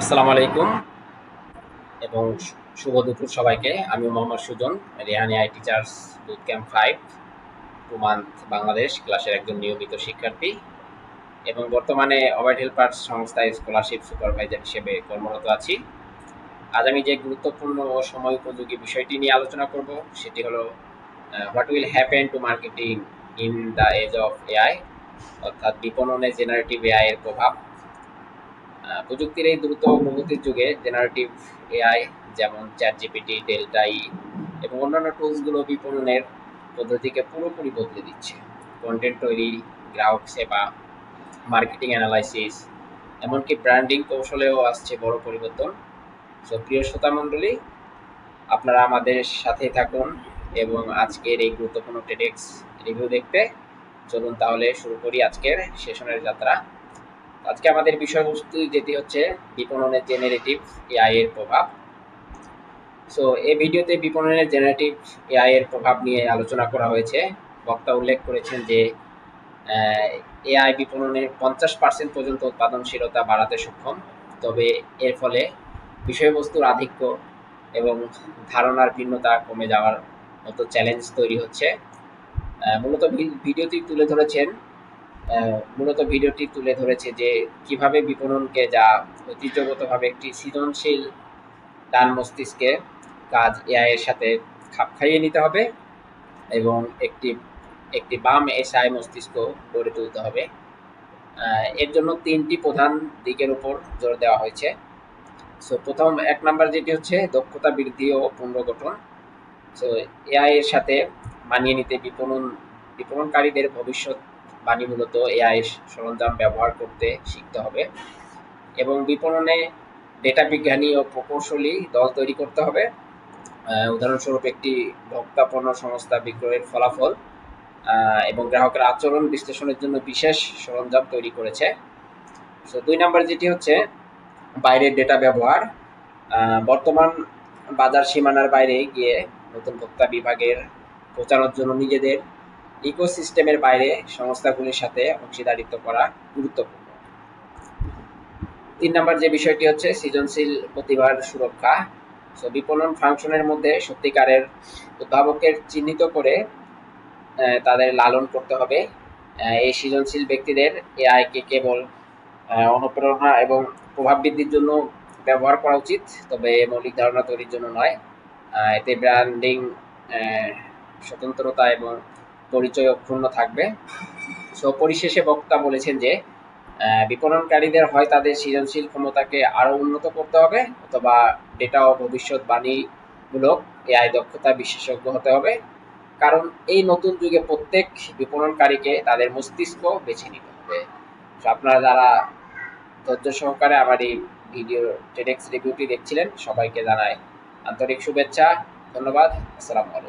আসসালামু আলাইকুম এবং শুভ দুপুর সবাইকে। আমি মোহাম্মদ সুজন, রেহানি আই teachers boot camp 5 2 month Bangladesh ক্লাসের একজন নিয়মিত শিক্ষার্থী এবং বর্তমানে অবাইড হেল্পার্স সংস্থায় স্কলারশিপ সুপারভাইজার হিসেবে কর্মরত আছি। আজ আমি যে গুরুত্বপূর্ণ ও সময় উপযোগী বিষয়টি নিয়ে আলোচনা করব সেটি হলো what will happen to marketing in the age of AI, অর্থাৎ বিপণনে জেনারেটিভ এআই এর প্রভাব। প্রযুক্তির এই দ্রুত অগ্রগতির যুগে জেনারেটিভ এআই যেমন চ্যাট জিপিটি, ডেল্টা ই এবং অন্যান্য টুলসগুলো বিপণনের পদ্ধতিকে পুরোপুরি বদলে দিচ্ছে। কন্টেন্ট তৈরি, গ্রাহক সেবা, মার্কেটিং অ্যানালাইসিস, এমনকি ব্র্যান্ডিং কৌশলেও আসছে বড় পরিবর্তন। সো প্রিয় শ্রোতামণ্ডলী, আপনারা আমাদের সাথেই থাকুন এবং আজকের এই গুরুত্বপূর্ণ টেডেক্স রিভিউ দেখতে। চলুন তাহলে শুরু করি আজকের সেশনের যাত্রা। আজকে আমাদের বিষয়বস্তু যেটি হচ্ছে বিপণনের জেনারেটিভ এআই এর প্রভাব। সো এই ভিডিওতে বিপণনের জেনারেটিভ এআই এর প্রভাব নিয়ে আলোচনা করা হয়েছে। বক্তা উল্লেখ করেছেন যে এআই বিপণনের 50% পর্যন্ত উৎপাদনশীলতা বাড়াতে সক্ষম, তবে এর ফলে বিষয়বস্তুর আধিক্য এবং ধারণার ভিন্নতা কমে যাওয়ার মতো চ্যালেঞ্জ তৈরি হচ্ছে। মূলত ভিডিওটি তুলে ধরেছে যে কিভাবে বিপণনকে, যা ঐতিহ্যগতভাবে একটি সৃজনশীল ডান মস্তিষ্কের কাজ, এআই এর সাথে খাপ খাইয়ে নিতে হবে এবং একটি বাম এসআই মস্তিষ্ক গড়ে তুলতে হবে। এর জন্য 3টি প্রধান দিকের উপর জোর দেওয়া হয়েছে। সো প্রথম 1 নাম্বার যেটি হচ্ছে দক্ষতা বৃদ্ধি ও পুনর্গঠন। সো এআই এর সাথে মানিয়ে নিতে বিপণনকারীদের ভবিষ্যৎ বাণী মূলত এআই সরঞ্জাম ব্যবহার করতে শিখতে হবে এবং বিপণনে ডেটা বিজ্ঞানী ও প্রকৌশলী দল তৈরি করতে হবে। উদাহরণস্বরূপ একটি ভোক্তা পণ্য সংস্থা বিক্রয়ের ফলাফল এবং গ্রাহকের আচরণ বিশ্লেষণের জন্য বিশেষ সরঞ্জাম তৈরি করেছে। সো 2 নাম্বার যেটি হচ্ছে বাইরের ডেটা ব্যবহার। বর্তমান বাজার সীমানার বাইরে গিয়ে নতুন ভোক্তা বিভাগের পৌঁছানোর জন্য নিজেদের ইকোসিস্টেমের বাইরে সংস্থাগুলির সাথে অংশীদারিত্ব করা গুরুত্বপূর্ণ। 3 নাম্বার যে বিষয়টি হচ্ছে সৃজনশীল প্রতিভার সুরক্ষা। সো বিপণন ফাংশনের মধ্যে সত্যিকারের উদ্ভাবকের চিহ্নিত করে তাদের লালন করতে হবে। এই সৃজনশীল ব্যক্তিদের এআইকে কেবল অনুপ্রেরণা এবং প্রভাব বৃদ্ধির জন্য ব্যবহার করা উচিত, তবে মৌলিক ধারণা তৈরির জন্য নয়। এতে ব্র্যান্ডিং, স্বতন্ত্রতা এবং পরিচয় অক্ষুণ্ণ থাকবে। সো পরিশেষে বক্তা বলেছেন যে বিপণনকারীদের হয় তাদের সৃজনশীল ক্ষমতাকে আরও উন্নত করতে হবে, অথবা ডেটা ও ভবিষ্যৎবাণীমূলক এআই দক্ষতা বিশেষজ্ঞ হতে হবে, কারণ এই নতুন যুগে প্রত্যেক বিপণনকারীকে তাদের মস্তিষ্ক বেছে নিতে হবে। তো আপনারা যারা ধৈর্য সহকারে আমার এই ভিডিও টেডেক্স রিভিউটি দেখছিলেন, সবাইকে জানাই আন্তরিক শুভেচ্ছা, ধন্যবাদ। আসসালামু আলাইকুম।